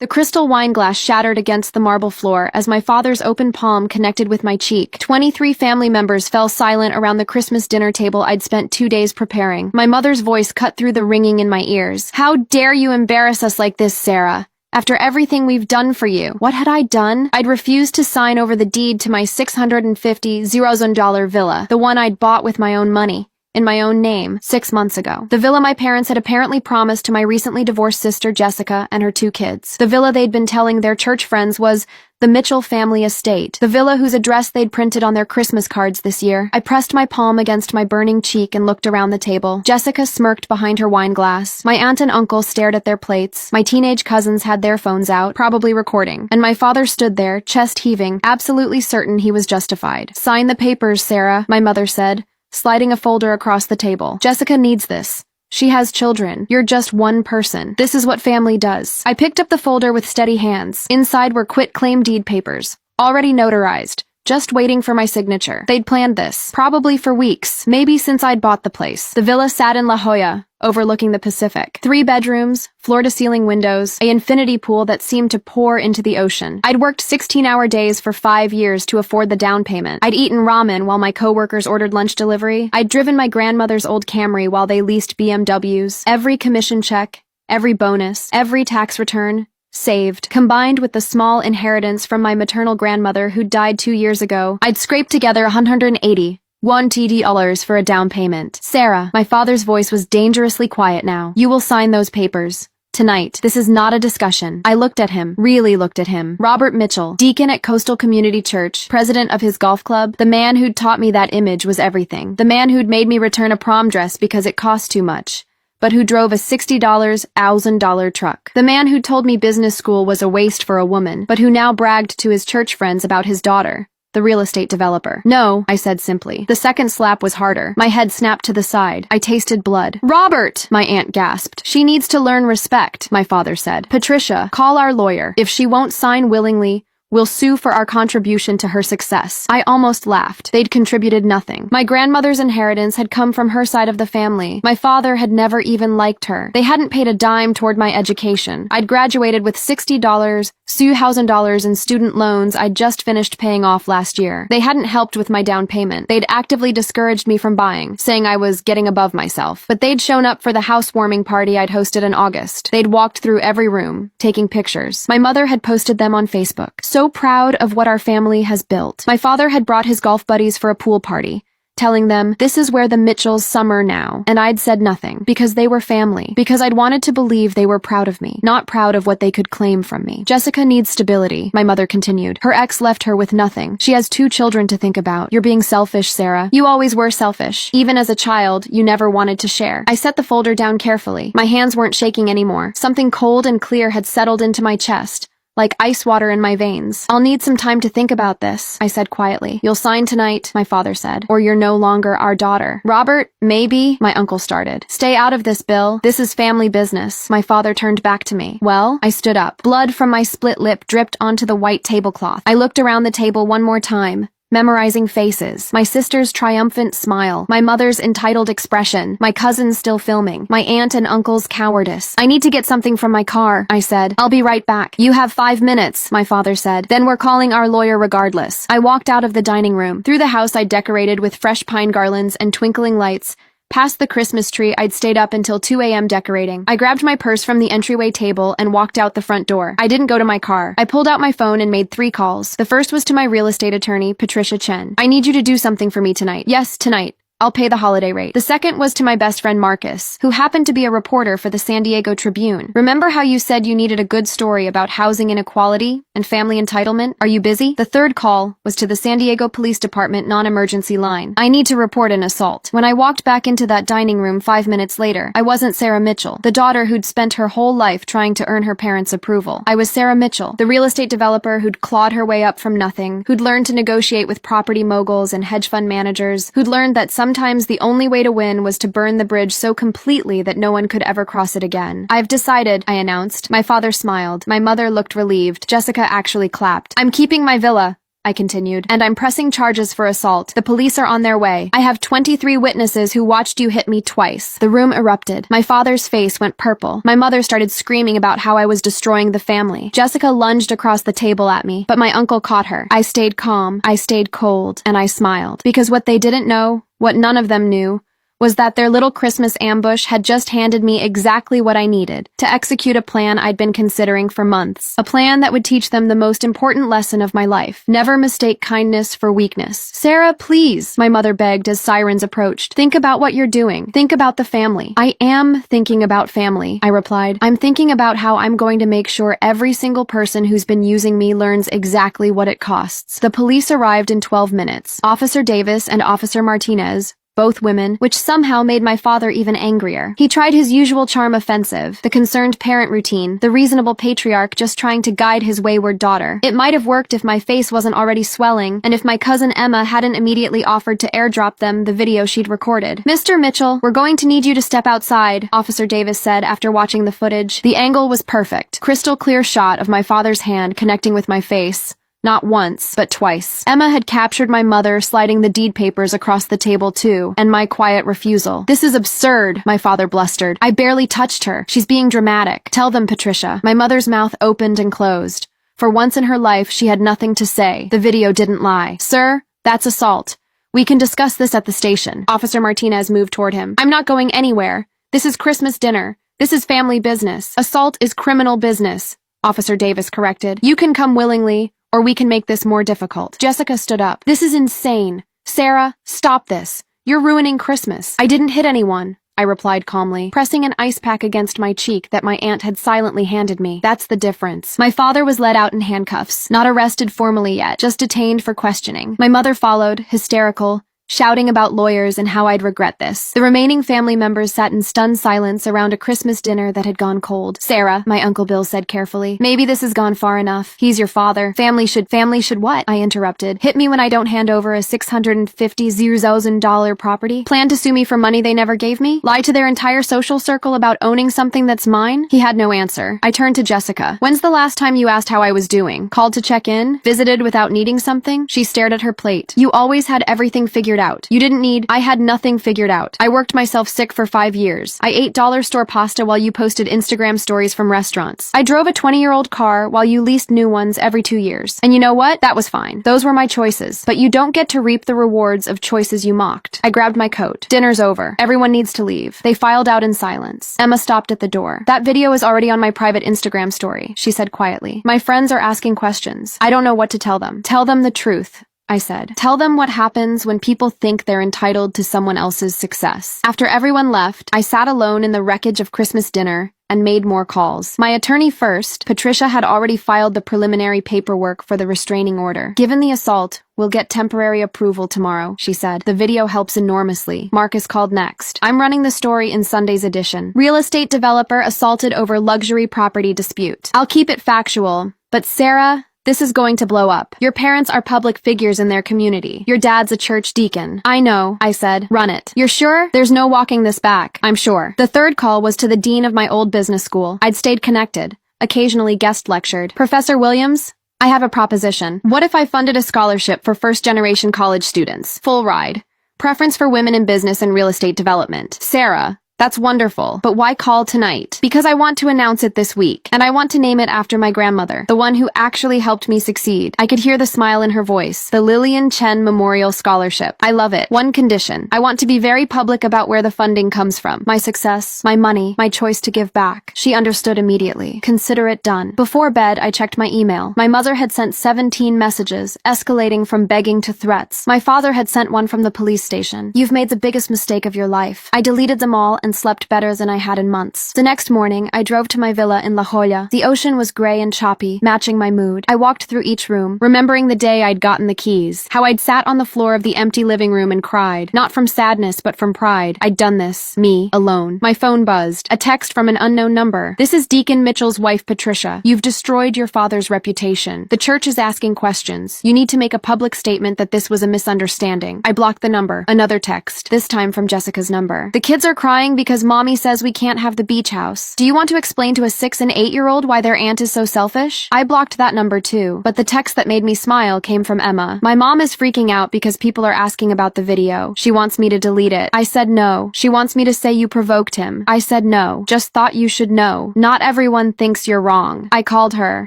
The crystal wine glass shattered against the marble floor as my father's open palm connected with my cheek. 23 family members fell silent around the Christmas dinner table I'd spent 2 days preparing. My mother's voice cut through the ringing in my ears. "How dare you embarrass us like this, Sarah? After everything we've done for you." What had I done? I'd refused to sign over the deed to my $650,000 villa, the one I'd bought with my own money, in my own name, 6 months ago. The villa my parents had apparently promised to my recently divorced sister Jessica and her 2 kids. The villa they'd been telling their church friends was the Mitchell family estate. The villa whose address they'd printed on their Christmas cards this year. I pressed my palm against my burning cheek and looked around the table. Jessica smirked behind her wine glass. My aunt and uncle stared at their plates. My teenage cousins had their phones out, probably recording. And my father stood there, chest heaving, absolutely certain he was justified. "Sign the papers, Sarah," my mother said, sliding a folder across the table. "Jessica needs this. She has children. You're just one person. This is what family does." I picked up the folder with steady hands. Inside were quit-claim deed papers, already notarized, just waiting for my signature. They'd planned this, probably for weeks, maybe since I'd bought the place. The villa sat in La Jolla, overlooking the Pacific. 3 bedrooms, floor-to-ceiling windows, an infinity pool that seemed to pour into the ocean. I'd worked 16-hour days for 5 years to afford the down payment. I'd eaten ramen while my coworkers ordered lunch delivery. I'd driven my grandmother's old Camry while they leased BMWs. Every commission check, every bonus, every tax return, saved. Combined with the small inheritance from my maternal grandmother who died 2 years ago, I'd scraped together $180 for a down payment. "Sarah," my father's voice was dangerously quiet now. "You will sign those papers. Tonight. This is not a discussion." I looked at him, really looked at him. Robert Mitchell, deacon at Coastal Community Church, president of his golf club, the man who'd taught me that image was everything. The man who'd made me return a prom dress because it cost too much, but who drove a $60,000 truck. The man who told me business school was a waste for a woman, but who now bragged to his church friends about his daughter, the real estate developer. "No," I said simply. The second slap was harder. My head snapped to the side. I tasted blood. "Robert!" my aunt gasped. "She needs to learn respect," my father said. "Patricia, call our lawyer. If she won't sign willingly, we'll sue for our contribution to her success." I almost laughed. They'd contributed nothing. My grandmother's inheritance had come from her side of the family. My father had never even liked her. They hadn't paid a dime toward my education. I'd graduated with $60,000 in student loans I'd just finished paying off last year. They hadn't helped with my down payment. They'd actively discouraged me from buying, saying I was getting above myself. But they'd shown up for the housewarming party I'd hosted in August. They'd walked through every room, taking pictures. My mother had posted them on Facebook. So proud of what our family has built. My father had brought his golf buddies for a pool party, telling them, "This is where the Mitchells summer now." And I'd said nothing, because they were family, because I'd wanted to believe they were proud of me, not proud of what they could claim from me. "Jessica needs stability," my mother continued. "Her ex left her with nothing. She has 2 children to think about." "You're being selfish, Sarah. You always were selfish. Even as a child, you never wanted to share." I set the folder down carefully. My hands weren't shaking anymore. Something cold and clear had settled into my chest, like ice water in my veins. "I'll need some time to think about this," I said quietly. "You'll sign tonight," my father said, "or you're no longer our daughter." "Robert, maybe," my uncle started. "Stay out of this, Bill. This is family business." My father turned back to me. "Well," I stood up. Blood from my split lip dripped onto the white tablecloth. I looked around the table one more time, memorizing faces. My sister's triumphant smile, my mother's entitled expression, my cousins still filming, my aunt and uncle's cowardice. "I need to get something from my car," I said. "I'll be right back." "You have 5 minutes," my father said. "Then we're calling our lawyer regardless." I walked out of the dining room, through the house I'd decorated with fresh pine garlands and twinkling lights, past the Christmas tree I'd stayed up until 2 a.m. decorating. I grabbed my purse from the entryway table and walked out the front door. I didn't go to my car. I pulled out my phone and made 3 calls. The first was to my real estate attorney, Patricia Chen. "I need you to do something for me tonight." "Yes, tonight. I'll pay the holiday rate." The second was to my best friend Marcus, who happened to be a reporter for the San Diego Tribune. "Remember how you said you needed a good story about housing inequality and family entitlement? Are you busy?" The third call was to the San Diego Police Department non-emergency line. "I need to report an assault." When I walked back into that dining room 5 minutes later, I wasn't Sarah Mitchell, the daughter who'd spent her whole life trying to earn her parents' approval. I was Sarah Mitchell, the real estate developer who'd clawed her way up from nothing, who'd learned to negotiate with property moguls and hedge fund managers, who'd learned that sometimes the only way to win was to burn the bridge so completely that no one could ever cross it again. "I've decided," I announced. My father smiled. My mother looked relieved. Jessica actually clapped. "I'm keeping my villa. I continued, and I'm pressing charges for assault. The police are on their way. I have 23 witnesses who watched you hit me twice. The room erupted. My father's face went purple. My mother started screaming about how I was destroying the family. Jessica lunged across the table at me, but my uncle caught her. I stayed calm, I stayed cold, and I smiled. Because what they didn't know, what none of them knew, was that their little Christmas ambush had just handed me exactly what I needed to execute a plan I'd been considering for months. A plan that would teach them the most important lesson of my life. Never mistake kindness for weakness. Sarah, please, my mother begged as sirens approached. Think about what you're doing. Think about the family. I am thinking about family, I replied. I'm thinking about how I'm going to make sure every single person who's been using me learns exactly what it costs. The police arrived in 12 minutes. Officer Davis and Officer Martinez, both women, which somehow made my father even angrier. He tried his usual charm offensive, the concerned parent routine, the reasonable patriarch just trying to guide his wayward daughter. It might have worked if my face wasn't already swelling, and if my cousin Emma hadn't immediately offered to airdrop them the video she'd recorded. Mr. Mitchell, we're going to need you to step outside, Officer Davis said after watching the footage. The angle was perfect. Crystal clear shot of my father's hand connecting with my face. Not once, but twice. Emma had captured my mother sliding the deed papers across the table too, and my quiet refusal. This is absurd, my father blustered. I barely touched her. She's being dramatic. Tell them, Patricia. My mother's mouth opened and closed. For once in her life, she had nothing to say. The video didn't lie. Sir, that's assault. We can discuss this at the station. Officer Martinez moved toward him. I'm not going anywhere. This is Christmas dinner. This is family business. Assault is criminal business, Officer Davis corrected. You can come willingly, or we can make this more difficult. Jessica stood up. This is insane. Sarah, stop this. You're ruining Christmas. I didn't hit anyone, I replied calmly, pressing an ice pack against my cheek that my aunt had silently handed me. That's the difference. My father was led out in handcuffs, not arrested formally yet, just detained for questioning. My mother followed, hysterical, shouting about lawyers and how I'd regret this. The remaining family members sat in stunned silence around a Christmas dinner that had gone cold. Sarah, my Uncle Bill said carefully, maybe this has gone far enough. He's your father. Family should what? I interrupted. Hit me when I don't hand over a $650,000 property? Plan to sue me for money they never gave me? Lie to their entire social circle about owning something that's mine? He had no answer. I turned to Jessica. When's the last time you asked how I was doing? Called to check in? Visited without needing something? She stared at her plate. You always had everything figured out. You didn't need. I had nothing figured out. I worked myself sick for 5 years. I ate dollar store pasta while you posted Instagram stories from restaurants. I drove a 20-year-old car while you leased new ones every 2 years. And you know what? That was fine. Those were my choices. But you don't get to reap the rewards of choices you mocked. I grabbed my coat. Dinner's over. Everyone needs to leave. They filed out in silence. Emma stopped at the door. That video is already on my private Instagram story, she said quietly. My friends are asking questions. I don't know what to tell them. Tell them the truth, I said. Tell them what happens when people think they're entitled to someone else's success. After everyone left, I sat alone in the wreckage of Christmas dinner and made more calls. My attorney first. Patricia had already filed the preliminary paperwork for the restraining order. Given the assault, we'll get temporary approval tomorrow, she said. The video helps enormously. Marcus called next. I'm running the story in Sunday's edition. Real estate developer assaulted over luxury property dispute. I'll keep it factual, but Sarah, this is going to blow up. Your parents are public figures in their community. Your dad's a church deacon. I know, I said. Run it. You're sure? There's no walking this back. I'm sure. The third call was to the dean of my old business school. I'd stayed connected, occasionally guest lectured. Professor Williams, I have a proposition. What if I funded a scholarship for first-generation college students? Full ride. Preference for women in business and real estate development. Sarah, that's wonderful, but why call tonight? Because I want to announce it this week, and I want to name it after my grandmother, the one who actually helped me succeed. I could hear the smile in her voice. The Lillian Chen Memorial Scholarship. I love it. One condition. I want to be very public about where the funding comes from. My success, my money, my choice to give back. She understood immediately. Consider it done. Before bed, I checked my email. My mother had sent 17 messages, escalating from begging to threats. My father had sent one from the police station. You've made the biggest mistake of your life. I deleted them all and slept better than I had in months. The next morning, I drove to my villa in La Jolla. The ocean was gray and choppy, matching my mood. I walked through each room, remembering the day I'd gotten the keys, how I'd sat on the floor of the empty living room and cried, not from sadness but from pride. I'd done this, me, alone. My phone buzzed. A text from an unknown number. This is Deacon Mitchell's wife, Patricia. You've destroyed your father's reputation. The church is asking questions. You need to make a public statement that this was a misunderstanding. I blocked the number. Another text, this time from Jessica's number. The kids are crying because mommy says we can't have the beach house. Do you want to explain to a 6 and 8-year-old why their aunt is so selfish? I blocked that number too, but the text that made me smile came from Emma. My mom is freaking out because people are asking about the video. She wants me to delete it. I said no. She wants me to say you provoked him. I said no. Just thought you should know. Not everyone thinks you're wrong. I called her.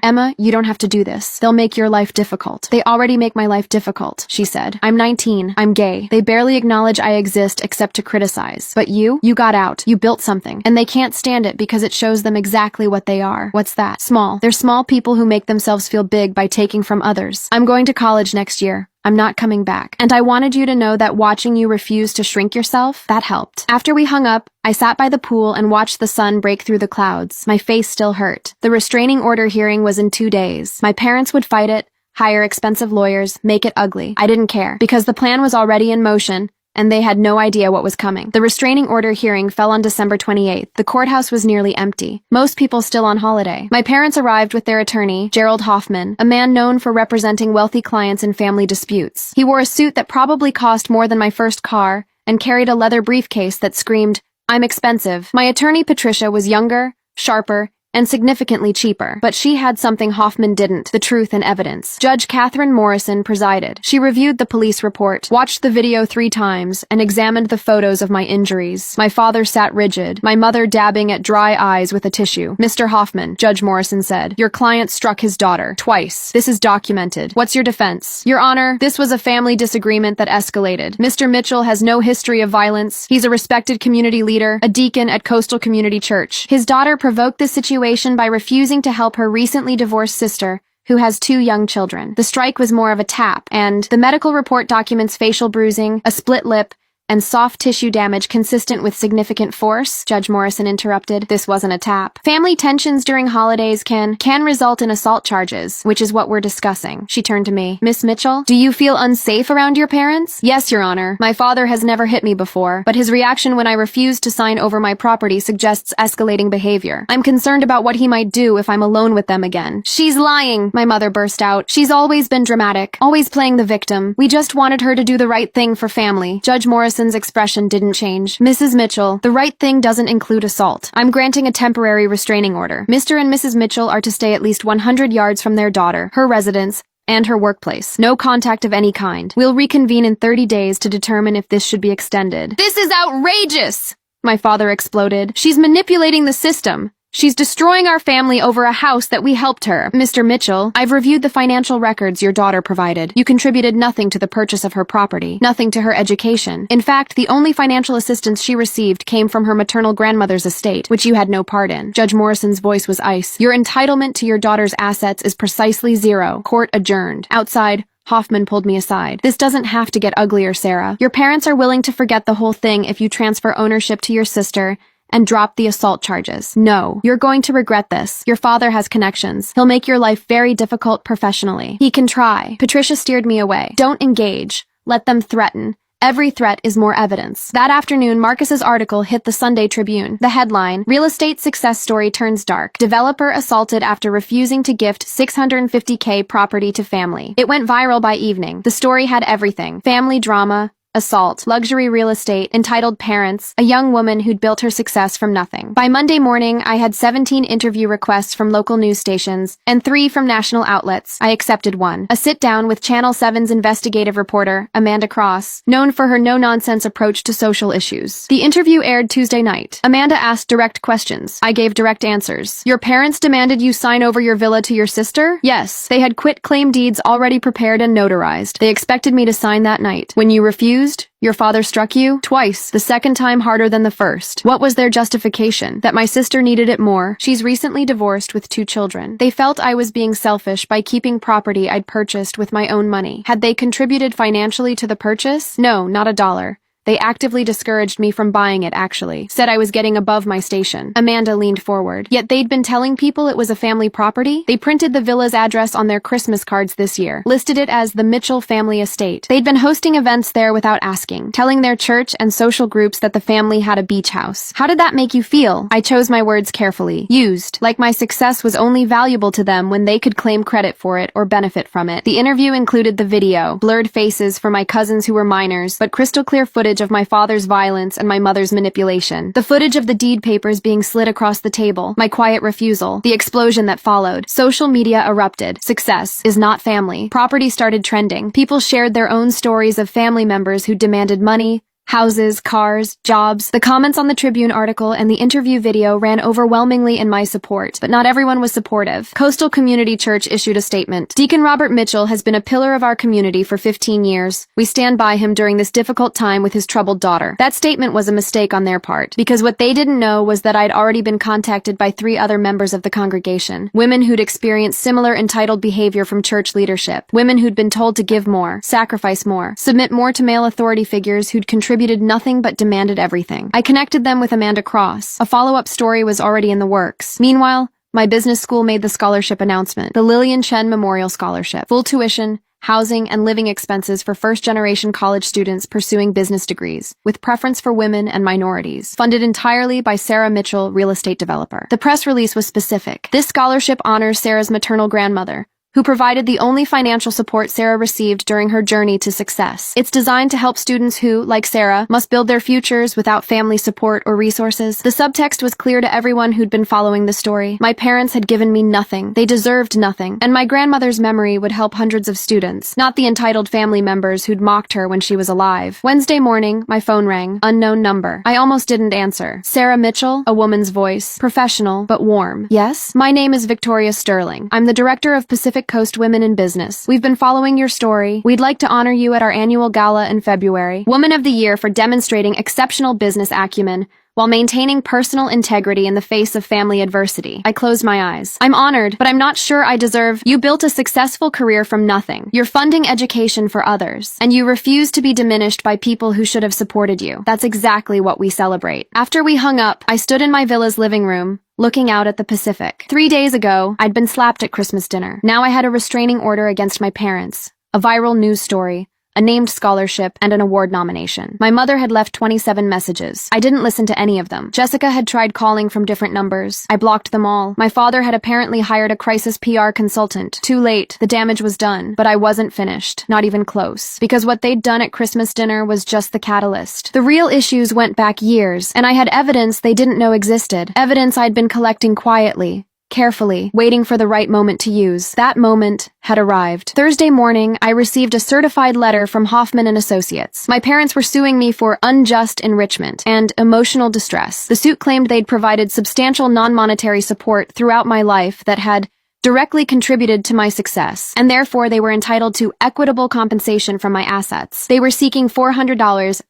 Emma, you don't have to do this. They'll make your life difficult. They already make my life difficult, she said. I'm 19. I'm gay. They barely acknowledge I exist except to criticize. But you got out. You built something. And they can't stand it because it shows them exactly what they are. What's that? Small. They're small people who make themselves feel big by taking from others. I'm going to college next year. I'm not coming back. And I wanted you to know that watching you refuse to shrink yourself, that helped. After we hung up, I sat by the pool and watched the sun break through the clouds. My face still hurt. The restraining order hearing was in 2 days. My parents would fight it, hire expensive lawyers, make it ugly. I didn't care, because the plan was already in motion, and they had no idea what was coming. The restraining order hearing fell on December 28th. The courthouse was nearly empty. Most people still on holiday. My parents arrived with their attorney, Gerald Hoffman, a man known for representing wealthy clients in family disputes. He wore a suit that probably cost more than my first car and carried a leather briefcase that screamed, "I'm expensive." My attorney, Patricia, was younger, sharper, and significantly cheaper. But she had something Hoffman didn't: the truth and evidence. Judge Catherine Morrison presided. She reviewed the police report, watched the video 3 times, and examined the photos of my injuries. My father sat rigid, my mother dabbing at dry eyes with a tissue. "Mr. Hoffman," Judge Morrison said, "your client struck his daughter. Twice. This is documented. What's your defense?" "Your Honor, this was a family disagreement that escalated. Mr. Mitchell has no history of violence. He's a respected community leader, a deacon at Coastal Community Church. His daughter provoked this situation by refusing to help her recently divorced sister, who has 2 young children. The strike was more of a tap, and the medical report documents facial bruising, a split lip, and soft tissue damage consistent with significant force," Judge Morrison interrupted. "This wasn't a tap. Family tensions during holidays can result in assault charges, which is what we're discussing." She turned to me. "Miss Mitchell, do you feel unsafe around your parents?" "Yes, Your Honor. My father has never hit me before, but his reaction when I refused to sign over my property suggests escalating behavior. I'm concerned about what he might do if I'm alone with them again." "She's lying," my mother burst out. "She's always been dramatic, always playing the victim. We just wanted her to do the right thing for family." Judge Morrison's expression didn't change. "Mrs. Mitchell, the right thing doesn't include assault. I'm granting a temporary restraining order. Mr. and Mrs. Mitchell are to stay at least 100 yards from their daughter, her residence, and her workplace. No contact of any kind. We'll reconvene in 30 days to determine if this should be extended." "This is outrageous!" my father exploded. "She's manipulating the system. She's destroying our family over a house that we helped her." "Mr. Mitchell, I've reviewed the financial records your daughter provided. You contributed nothing to the purchase of her property, nothing to her education. In fact, the only financial assistance she received came from her maternal grandmother's estate, which you had no part in." Judge Morrison's voice was ice. "Your entitlement to your daughter's assets is precisely 0. Court adjourned." Outside, Hoffman pulled me aside. "This doesn't have to get uglier, Sarah. Your parents are willing to forget the whole thing if you transfer ownership to your sister and drop the assault charges. No, you're going to regret this. Your father has connections. He'll make your life very difficult professionally. He can try." Patricia steered me away. "Don't engage. Let them threaten. Every threat is more evidence." That afternoon, Marcus's article hit the Sunday Tribune. The headline, "Real Estate Success Story Turns Dark. Developer Assaulted After Refusing to Gift $650K Property to Family." It went viral by evening. The story had everything: family drama, assault, luxury real estate, entitled parents, a young woman who'd built her success from nothing. By Monday morning, I had 17 interview requests from local news stations and 3 from national outlets. I accepted one: a sit-down with Channel 7's investigative reporter, Amanda Cross, known for her no-nonsense approach to social issues. The interview aired Tuesday night. Amanda asked direct questions. I gave direct answers. "Your parents demanded you sign over your villa to your sister?" "Yes. They had quit-claim deeds already prepared and notarized. They expected me to sign that night. When you refused, your father struck you? Twice. The second time harder than the first. What was their justification? That my sister needed it more. She's recently divorced with 2 children. They felt I was being selfish by keeping property I'd purchased with my own money. Had they contributed financially to the purchase? No, not a dollar. They actively discouraged me from buying it, actually. Said I was getting above my station." Amanda leaned forward. "Yet they'd been telling people it was a family property? They printed the villa's address on their Christmas cards this year, listed it as the Mitchell family estate. They'd been hosting events there without asking, telling their church and social groups that the family had a beach house. How did that make you feel?" I chose my words carefully. "Used. Like my success was only valuable to them when they could claim credit for it or benefit from it." The interview included the video, blurred faces for my cousins who were minors, but crystal clear footage footage of my father's violence and my mother's manipulation. The footage of the deed papers being slid across the table, my quiet refusal, the explosion that followed. Social media erupted. Success is not family. Property started trending. People shared their own stories of family members who demanded money, houses, cars, jobs. The comments on the Tribune article and the interview video ran overwhelmingly in my support, but not everyone was supportive. Coastal Community Church issued a statement. Deacon Robert Mitchell has been a pillar of our community for 15 years. We stand by him during this difficult time with his troubled daughter. That statement was a mistake on their part, because what they didn't know was that I'd already been contacted by 3 other members of the congregation. Women who'd experienced similar entitled behavior from church leadership. Women who'd been told to give more, sacrifice more, submit more to male authority figures who'd contributed nothing but demanded everything. I connected them with Amanda Cross. A follow-up story was already in the works. Meanwhile, my business school made the scholarship announcement. The Lillian Chen Memorial Scholarship. Full tuition, housing, and living expenses for first-generation college students pursuing business degrees, with preference for women and minorities. Funded entirely by Sarah Mitchell, real estate developer. The press release was specific. This scholarship honors Sarah's maternal grandmother, who provided the only financial support Sarah received during her journey to success. It's designed to help students who, like Sarah, must build their futures without family support or resources. The subtext was clear to everyone who'd been following the story. My parents had given me nothing. They deserved nothing. And my grandmother's memory would help hundreds of students, not the entitled family members who'd mocked her when she was alive. Wednesday morning, my phone rang. Unknown number. I almost didn't answer. Sarah Mitchell, a woman's voice. Professional, but warm. Yes? My name is Victoria Sterling. I'm the director of Pacific Coast Women in Business. We've been following your story. We'd like to honor you at our annual gala in February. Woman of the Year for demonstrating exceptional business acumen while maintaining personal integrity in the face of family adversity. I closed my eyes. I'm honored, but I'm not sure I deserve. You built a successful career from nothing. You're funding education for others, and you refuse to be diminished by people who should have supported you. That's exactly what we celebrate. After we hung up, I stood in my villa's living room, looking out at the Pacific. 3 days ago, I'd been slapped at Christmas dinner. Now I had a restraining order against my parents, a viral news story, a named scholarship, and an award nomination. My mother had left 27 messages. I didn't listen to any of them. Jessica had tried calling from different numbers. I blocked them all. My father had apparently hired a crisis PR consultant. Too late. The damage was done. But I wasn't finished. Not even close. Because what they'd done at Christmas dinner was just the catalyst. The real issues went back years, and I had evidence they didn't know existed. Evidence I'd been collecting quietly, carefully, waiting for the right moment to use. That moment had arrived. Thursday morning, I received a certified letter from Hoffman & Associates. My parents were suing me for unjust enrichment and emotional distress. The suit claimed they'd provided substantial non-monetary support throughout my life that had directly contributed to my success, and therefore they were entitled to equitable compensation from my assets. They were seeking $400,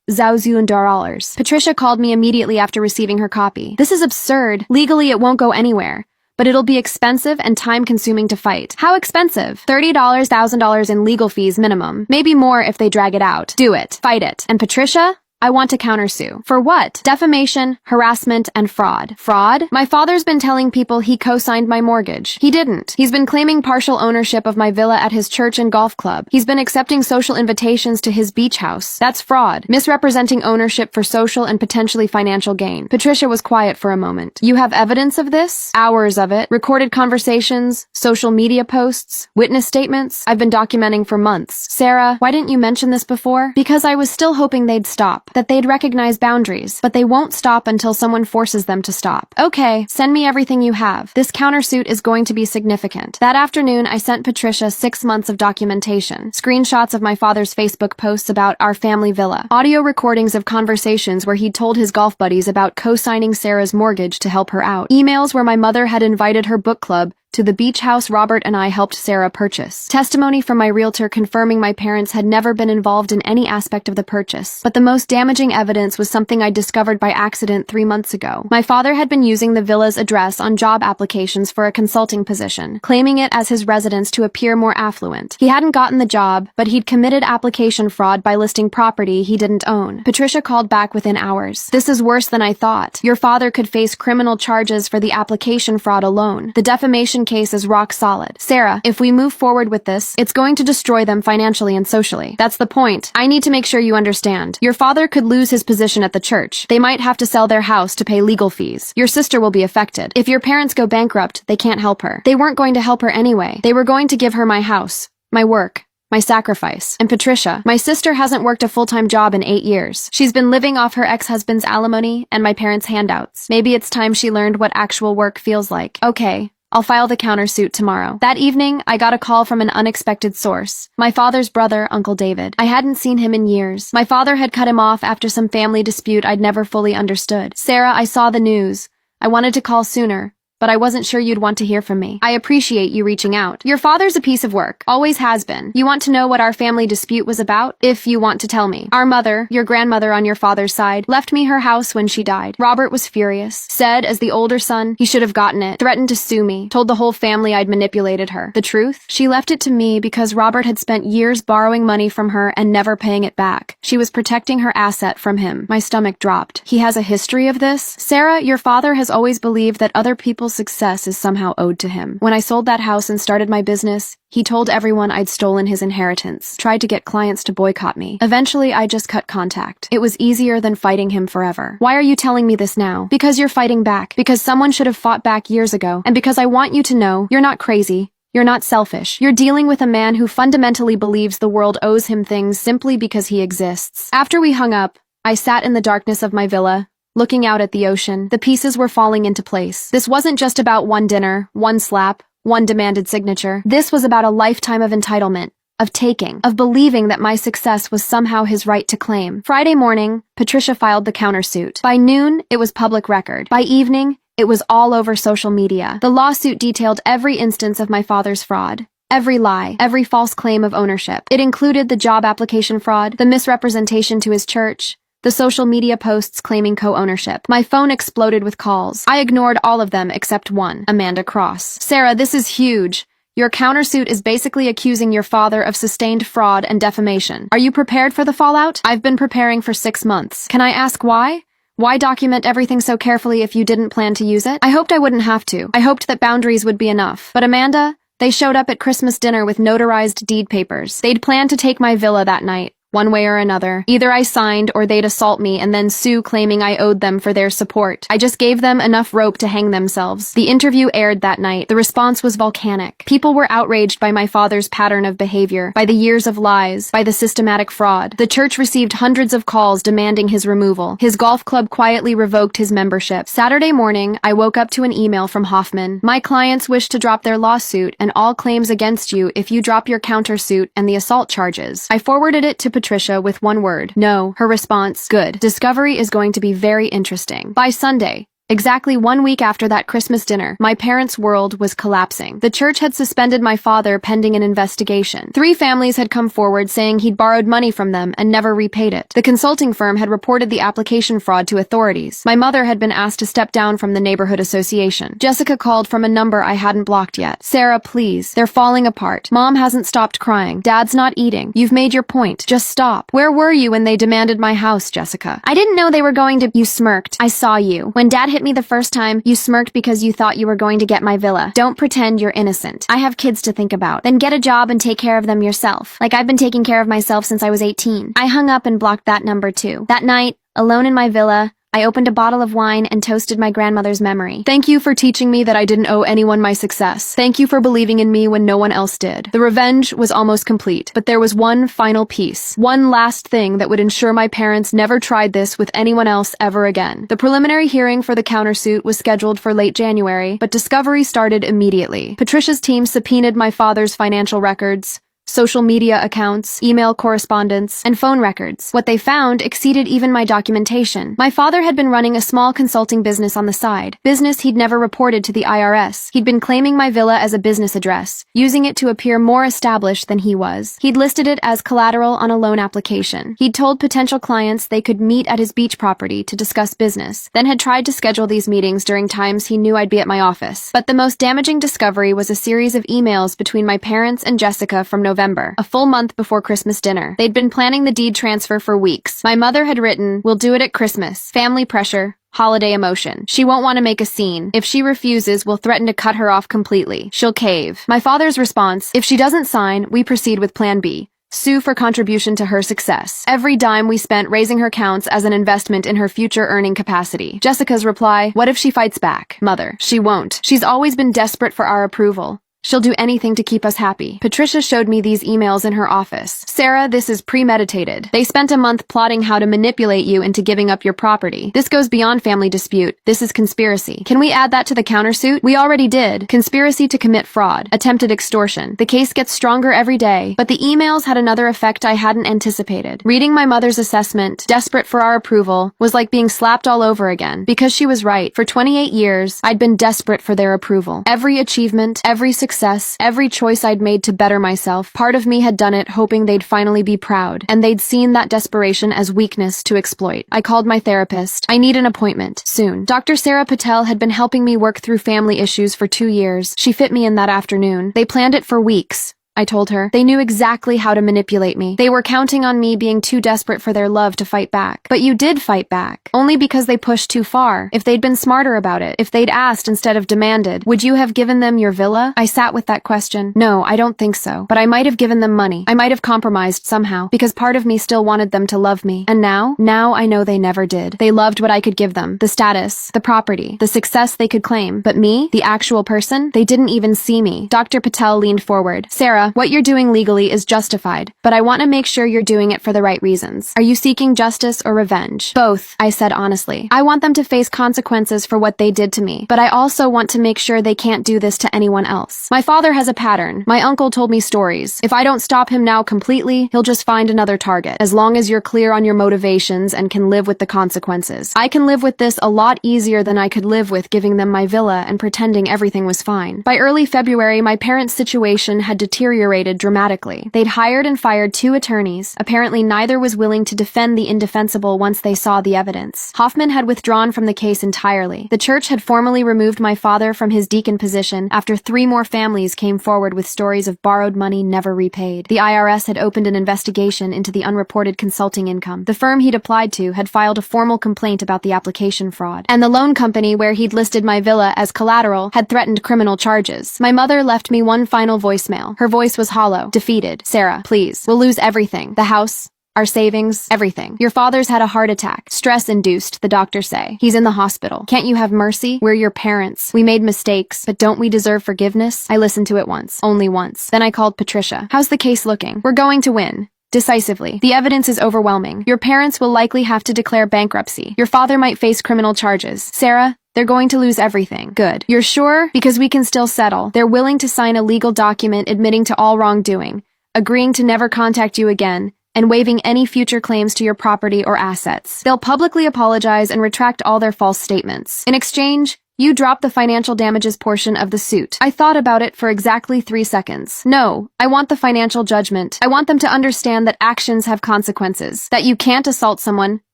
$1,000. Patricia called me immediately after receiving her copy. This is absurd. Legally, it won't go anywhere. But it'll be expensive and time-consuming to fight. How expensive? $30, $1,000 in legal fees minimum. Maybe more if they drag it out. Do it. Fight it. And Patricia? I want to countersue. For what? Defamation, harassment, and fraud. Fraud? My father's been telling people he co-signed my mortgage. He didn't. He's been claiming partial ownership of my villa at his church and golf club. He's been accepting social invitations to his beach house. That's fraud. Misrepresenting ownership for social and potentially financial gain. Patricia was quiet for a moment. You have evidence of this? Hours of it. Recorded conversations, social media posts, witness statements. I've been documenting for months. Sarah, why didn't you mention this before? Because I was still hoping they'd stop. That they'd recognize boundaries, but they won't stop until someone forces them to stop. Okay, send me everything you have. This countersuit is going to be significant. That afternoon, I sent Patricia 6 months of documentation, screenshots of my father's Facebook posts about our family villa, audio recordings of conversations where he'd told his golf buddies about co-signing Sarah's mortgage to help her out, emails where my mother had invited her book club to the beach house Robert and I helped Sarah purchase. Testimony from my realtor confirming my parents had never been involved in any aspect of the purchase. But the most damaging evidence was something I discovered by accident 3 months ago. My father had been using the villa's address on job applications for a consulting position, claiming it as his residence to appear more affluent. He hadn't gotten the job, but he'd committed application fraud by listing property he didn't own. Patricia called back within hours. This is worse than I thought. Your father could face criminal charges for the application fraud alone. The defamation case is rock solid. Sarah, if we move forward with this, it's going to destroy them financially and socially. That's the point. I need to make sure you understand. Your father could lose his position at the church. They might have to sell their house to pay legal fees. Your sister will be affected. If your parents go bankrupt, they can't help her. They weren't going to help her anyway. They were going to give her my house, my work, my sacrifice. And Patricia, my sister hasn't worked a full-time job in 8 years. She's been living off her ex-husband's alimony and my parents' handouts. Maybe it's time she learned what actual work feels like. Okay, I'll file the countersuit tomorrow. That evening, I got a call from an unexpected source. My father's brother, Uncle David. I hadn't seen him in years. My father had cut him off after some family dispute I'd never fully understood. Sarah, I saw the news. I wanted to call sooner, but I wasn't sure you'd want to hear from me. I appreciate you reaching out. Your father's a piece of work. Always has been. You want to know what our family dispute was about? If you want to tell me. Our mother, your grandmother on your father's side, left me her house when she died. Robert was furious. Said, as the older son, he should have gotten it. Threatened to sue me. Told the whole family I'd manipulated her. The truth? She left it to me because Robert had spent years borrowing money from her and never paying it back. She was protecting her asset from him. My stomach dropped. He has a history of this? Sarah, your father has always believed that other people's success is somehow owed to him. When I sold that house and started my business, he told everyone I'd stolen his inheritance, tried to get clients to boycott me. Eventually, I just cut contact. It was easier than fighting him forever. Why are you telling me this now? Because you're fighting back. Because someone should have fought back years ago. And because I want you to know, you're not crazy. You're not selfish. You're dealing with a man who fundamentally believes the world owes him things simply because he exists. After we hung up, I sat in the darkness of my villa, looking out at the ocean. The pieces were falling into place. This wasn't just about one dinner, one slap, one demanded signature. This was about a lifetime of entitlement, of taking, of believing that my success was somehow his right to claim. Friday morning, Patricia filed the countersuit. By noon, it was public record. By evening, it was all over social media. The lawsuit detailed every instance of my father's fraud. Every lie, every false claim of ownership. It included the job application fraud, the misrepresentation to his church, the social media posts claiming co-ownership. My phone exploded with calls. I ignored all of them except one, Amanda Cross. Sarah, this is huge. Your countersuit is basically accusing your father of sustained fraud and defamation. Are you prepared for the fallout? I've been preparing for 6 months. Can I ask why? Why document everything so carefully if you didn't plan to use it? I hoped I wouldn't have to. I hoped that boundaries would be enough. But Amanda, they showed up at Christmas dinner with notarized deed papers. They'd planned to take my villa that night. One way or another. Either I signed or they'd assault me and then sue claiming I owed them for their support. I just gave them enough rope to hang themselves. The interview aired that night. The response was volcanic. People were outraged by my father's pattern of behavior, by the years of lies, by the systematic fraud. The church received hundreds of calls demanding his removal. His golf club quietly revoked his membership. Saturday morning, I woke up to an email from Hoffman. My clients wish to drop their lawsuit and all claims against you if you drop your countersuit and the assault charges. I forwarded it to Patricia with one word. No. Her response, good. Discovery is going to be very interesting. By Sunday, exactly 1 week after that Christmas dinner, my parents' world was collapsing. The church had suspended my father pending an investigation. 3 families had come forward saying he'd borrowed money from them and never repaid it. The consulting firm had reported the application fraud to authorities. My mother had been asked to step down from the neighborhood association. Jessica called from a number I hadn't blocked yet. Sarah, please. They're falling apart. Mom hasn't stopped crying. Dad's not eating. You've made your point. Just stop. Where were you when they demanded my house, Jessica? I didn't know they were going to. You smirked. I saw you. When Dad hit me the first time, you smirked because you thought you were going to get my villa. Don't pretend you're innocent. I have kids to think about. Then get a job and take care of them yourself. Like I've been taking care of myself since I was 18. I hung up and blocked that number too. That night, alone in my villa, I opened a bottle of wine and toasted my grandmother's memory. Thank you for teaching me that I didn't owe anyone my success. Thank you for believing in me when no one else did. The revenge was almost complete, but there was one final piece. One last thing that would ensure my parents never tried this with anyone else ever again. The preliminary hearing for the countersuit was scheduled for late January, but discovery started immediately. Patricia's team subpoenaed my father's financial records, social media accounts, email correspondence, and phone records. What they found exceeded even my documentation. My father had been running a small consulting business on the side, business he'd never reported to the IRS. He'd been claiming my villa as a business address, using it to appear more established than he was. He'd listed it as collateral on a loan application. He'd told potential clients they could meet at his beach property to discuss business, then had tried to schedule these meetings during times he knew I'd be at my office. But the most damaging discovery was a series of emails between my parents and Jessica from November, a full month before Christmas dinner. They'd been planning the deed transfer for weeks. My mother had written, "We'll do it at Christmas. Family pressure. Holiday emotion. She won't want to make a scene. If she refuses, we'll threaten to cut her off completely. She'll cave." My father's response, "If she doesn't sign, we proceed with Plan B. Sue for contribution to her success. Every dime we spent raising her counts as an investment in her future earning capacity." Jessica's reply, "What if she fights back?" Mother, she won't. She's always been desperate for our approval. She'll do anything to keep us happy. Patricia showed me these emails in her office. Sarah, this is premeditated. They spent a month plotting how to manipulate you into giving up your property. This goes beyond family dispute. This is conspiracy. Can we add that to the countersuit? We already did. Conspiracy to commit fraud. Attempted extortion. The case gets stronger every day. But the emails had another effect I hadn't anticipated. Reading my mother's assessment, desperate for our approval, was like being slapped all over again. Because she was right. For 28 years, I'd been desperate for their approval. Every achievement, every success, every choice I'd made to better myself, part of me had done it hoping they'd finally be proud. And they'd seen that desperation as weakness to exploit. I called my therapist. I need an appointment. Soon. Dr. Sarah Patel had been helping me work through family issues for 2 years. She fit me in that afternoon. They planned it for weeks. I told her. They knew exactly how to manipulate me. They were counting on me being too desperate for their love to fight back. But you did fight back. Only because they pushed too far. If they'd been smarter about it, if they'd asked instead of demanded, would you have given them your villa? I sat with that question. No, I don't think so. But I might have given them money. I might have compromised somehow, because part of me still wanted them to love me. And now? Now I know they never did. They loved what I could give them. The status, the property, the success they could claim. But me, the actual person, they didn't even see me. Dr. Patel leaned forward. Sarah, what you're doing legally is justified, but I want to make sure you're doing it for the right reasons. Are you seeking justice or revenge? Both, I said honestly. I want them to face consequences for what they did to me, but I also want to make sure they can't do this to anyone else. My father has a pattern. My uncle told me stories. If I don't stop him now completely, he'll just find another target. As long as you're clear on your motivations and can live with the consequences. I can live with this a lot easier than I could live with giving them my villa and pretending everything was fine. By early February, my parents' situation had deteriorated dramatically. They'd hired and fired 2 attorneys. Apparently neither was willing to defend the indefensible once they saw the evidence. Hoffman had withdrawn from the case entirely. The church had formally removed my father from his deacon position after 3 more families came forward with stories of borrowed money never repaid. The IRS had opened an investigation into the unreported consulting income. The firm he'd applied to had filed a formal complaint about the application fraud. And the loan company where he'd listed my villa as collateral had threatened criminal charges. My mother left me one final voicemail. Her voice was hollow, defeated. Sarah, please. We'll lose everything. The house, our savings, everything. Your father's had a heart attack. Stress-induced, the doctors say. He's in the hospital. Can't you have mercy? We're your parents. We made mistakes, but don't we deserve forgiveness? I listened to it once. Only once. Then I called Patricia. How's the case looking? We're going to win. Decisively. The evidence is overwhelming. Your parents will likely have to declare bankruptcy. Your father might face criminal charges. Sarah, they're going to lose everything. Good. You're sure? Because we can still settle. They're willing to sign a legal document admitting to all wrongdoing, agreeing to never contact you again, and waiving any future claims to your property or assets. They'll publicly apologize and retract all their false statements. In exchange, you drop the financial damages portion of the suit. I thought about it for exactly 3 seconds. No, I want the financial judgment. I want them to understand that actions have consequences, that you can't assault someone,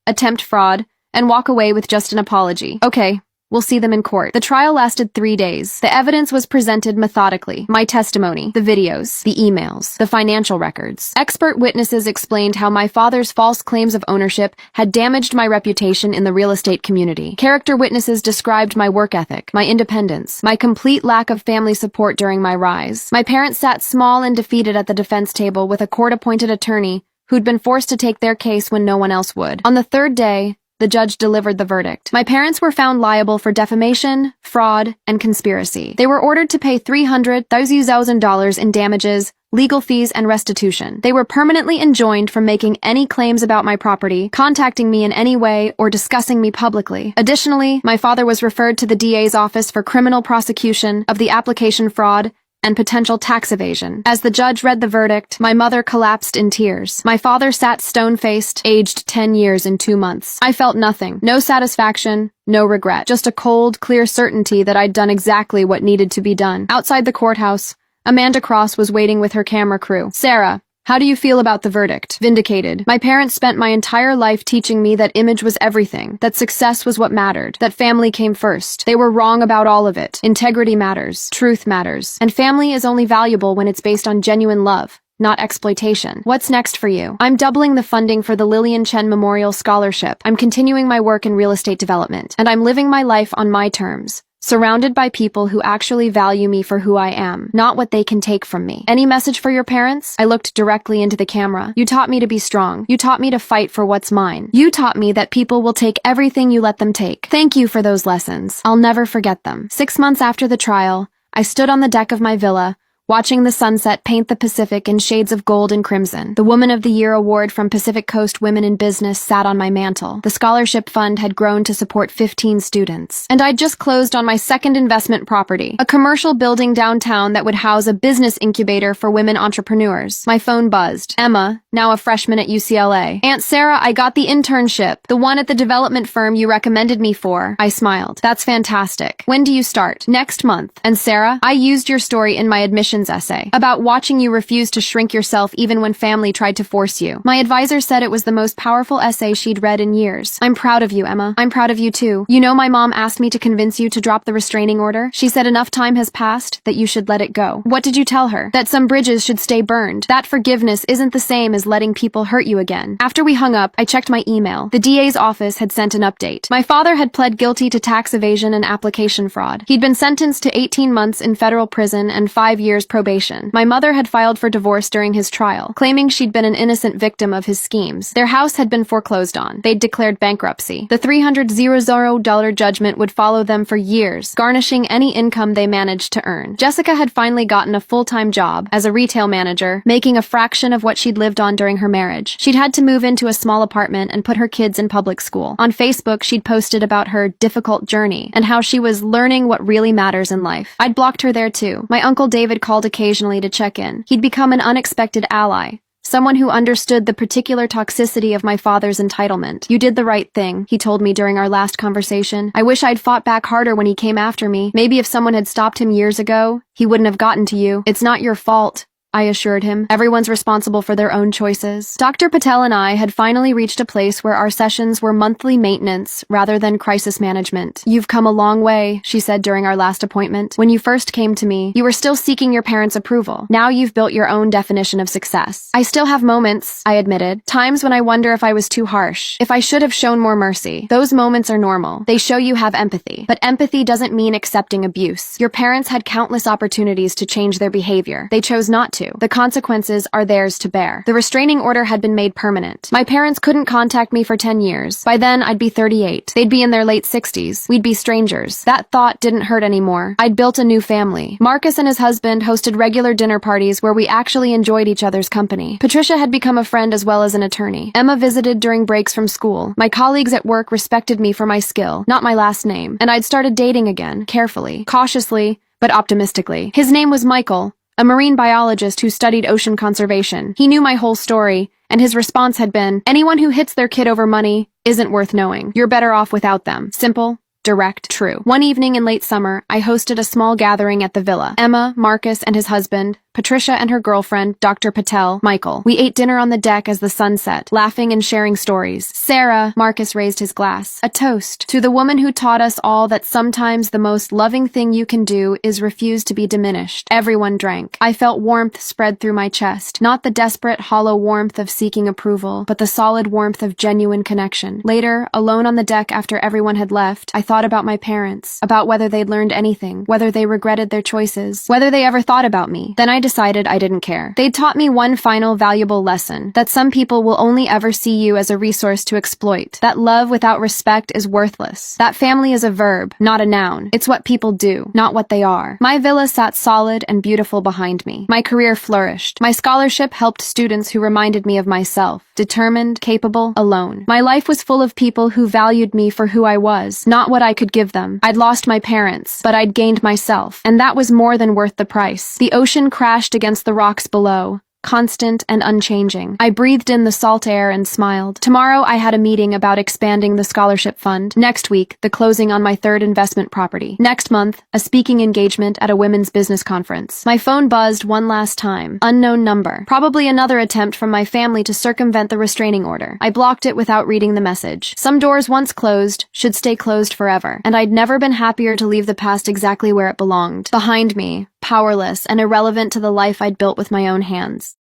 attempt fraud, and walk away with just an apology. Okay. We'll see them in court. The trial lasted 3 days. The evidence was presented methodically. My testimony, the videos, the emails, the financial records. Expert witnesses explained how my father's false claims of ownership had damaged my reputation in the real estate community. Character witnesses described my work ethic, my independence, my complete lack of family support during my rise. My parents sat small and defeated at the defense table with a court-appointed attorney who'd been forced to take their case when no one else would. On the 3rd day, the judge delivered the verdict. My parents were found liable for defamation, fraud, and conspiracy. They were ordered to pay $300,000 in damages, legal fees, and restitution. They were permanently enjoined from making any claims about my property, contacting me in any way, or discussing me publicly. Additionally, my father was referred to the DA's office for criminal prosecution of the application fraud and potential tax evasion. As the judge read the verdict, my mother collapsed in tears. My father sat stone-faced, aged 10 years and 2 months. I felt nothing. No satisfaction, no regret. Just a cold, clear certainty that I'd done exactly what needed to be done. Outside the courthouse, Amanda Cross was waiting with her camera crew. Sarah, how do you feel about the verdict? Vindicated. My parents spent my entire life teaching me that image was everything, that success was what mattered, that family came first. They were wrong about all of it. Integrity matters. Truth matters. And family is only valuable when it's based on genuine love, not exploitation. What's next for you? I'm doubling the funding for the Lillian Chen Memorial Scholarship. I'm continuing my work in real estate development. And I'm living my life on my terms, surrounded by people who actually value me for who I am, not what they can take from me. Any message for your parents? I looked directly into the camera. You taught me to be strong. You taught me to fight for what's mine. You taught me that people will take everything you let them take. Thank you for those lessons. I'll never forget them. 6 months after the trial, I stood on the deck of my villa, watching the sunset paint the Pacific in shades of gold and crimson. The Woman of the Year award from Pacific Coast Women in Business sat on my mantle. The scholarship fund had grown to support 15 students. And I'd just closed on my second investment property, a commercial building downtown that would house a business incubator for women entrepreneurs. My phone buzzed. Emma, now a freshman at UCLA. Aunt Sarah, I got the internship, the one at the development firm you recommended me for. I smiled. That's fantastic. When do you start? Next month. And Sarah, I used your story in my admissions essay about watching you refuse to shrink yourself even when family tried to force you. My advisor said it was the most powerful essay she'd read in years. I'm proud of you, Emma. I'm proud of you too. You know, my mom asked me to convince you to drop the restraining order. She said enough time has passed that you should let it go. What did you tell her? That some bridges should stay burned. That forgiveness isn't the same as letting people hurt you again. After we hung up, I checked my email. The DA's office had sent an update. My father had pled guilty to tax evasion and application fraud. He'd been sentenced to 18 months in federal prison and 5 years probation. My mother had filed for divorce during his trial, claiming she'd been an innocent victim of his schemes. Their house had been foreclosed on. They'd declared bankruptcy. The $300,000 judgment would follow them for years, garnishing any income they managed to earn. Jessica had finally gotten a full-time job as a retail manager, making a fraction of what she'd lived on during her marriage. She'd had to move into a small apartment and put her kids in public school. On Facebook, she'd posted about her difficult journey and how she was learning what really matters in life. I'd blocked her there too. My Uncle David called occasionally to check in. He'd become an unexpected ally. Someone who understood the particular toxicity of my father's entitlement. You did the right thing, he told me during our last conversation. I wish I'd fought back harder when he came after me. Maybe if someone had stopped him years ago, he wouldn't have gotten to you. It's not your fault, I assured him. Everyone's responsible for their own choices. Dr. Patel and I had finally reached a place where our sessions were monthly maintenance rather than crisis management. You've come a long way, she said during our last appointment. When you first came to me, you were still seeking your parents' approval. Now you've built your own definition of success. I still have moments, I admitted. Times when I wonder if I was too harsh, if I should have shown more mercy. Those moments are normal. They show you have empathy. But empathy doesn't mean accepting abuse. Your parents had countless opportunities to change their behavior. They chose not to. The consequences are theirs to bear. The restraining order had been made permanent. My parents couldn't contact me for 10 years. By then, I'd be 38. They'd be in their late 60s. We'd be strangers. That thought didn't hurt anymore. I'd built a new family. Marcus and his husband hosted regular dinner parties where we actually enjoyed each other's company. Patricia had become a friend as well as an attorney. Emma visited during breaks from school. My colleagues at work respected me for my skill, not my last name. And I'd started dating again, carefully, cautiously, but optimistically. His name was Michael, a marine biologist who studied ocean conservation. He knew my whole story, and his response had been, anyone who hits their kid over money isn't worth knowing. You're better off without them. Simple, direct, true. One evening in late summer, I hosted a small gathering at the villa. Emma, Marcus, and his husband, Patricia and her girlfriend, Dr. Patel, Michael. We ate dinner on the deck as the sun set, laughing and sharing stories. Sarah, Marcus raised his glass. A toast to the woman who taught us all that sometimes the most loving thing you can do is refuse to be diminished. Everyone drank. I felt warmth spread through my chest. Not the desperate, hollow warmth of seeking approval, but the solid warmth of genuine connection. Later, alone on the deck after everyone had left, I thought about my parents, about whether they'd learned anything, whether they regretted their choices, whether they ever thought about me. Then I decided I didn't care. They'd taught me one final valuable lesson, that some people will only ever see you as a resource to exploit, that love without respect is worthless, that family is a verb, not a noun. It's what people do, not what they are. My villa sat solid and beautiful behind me. My career flourished. My scholarship helped students who reminded me of myself, determined, capable, alone. My life was full of people who valued me for who I was, not what I could give them. I'd lost my parents, but I'd gained myself, and that was more than worth the price. The ocean crashed against the rocks below, constant and unchanging. I breathed in the salt air and smiled. Tomorrow I had a meeting about expanding the scholarship fund. Next week, the closing on my third investment property. Next month, a speaking engagement at a women's business conference. My phone buzzed one last time. Unknown number. Probably another attempt from my family to circumvent the restraining order. I blocked it without reading the message. Some doors once closed should stay closed forever, and I'd never been happier to leave the past exactly where it belonged. Behind me, powerless and irrelevant to the life I'd built with my own hands.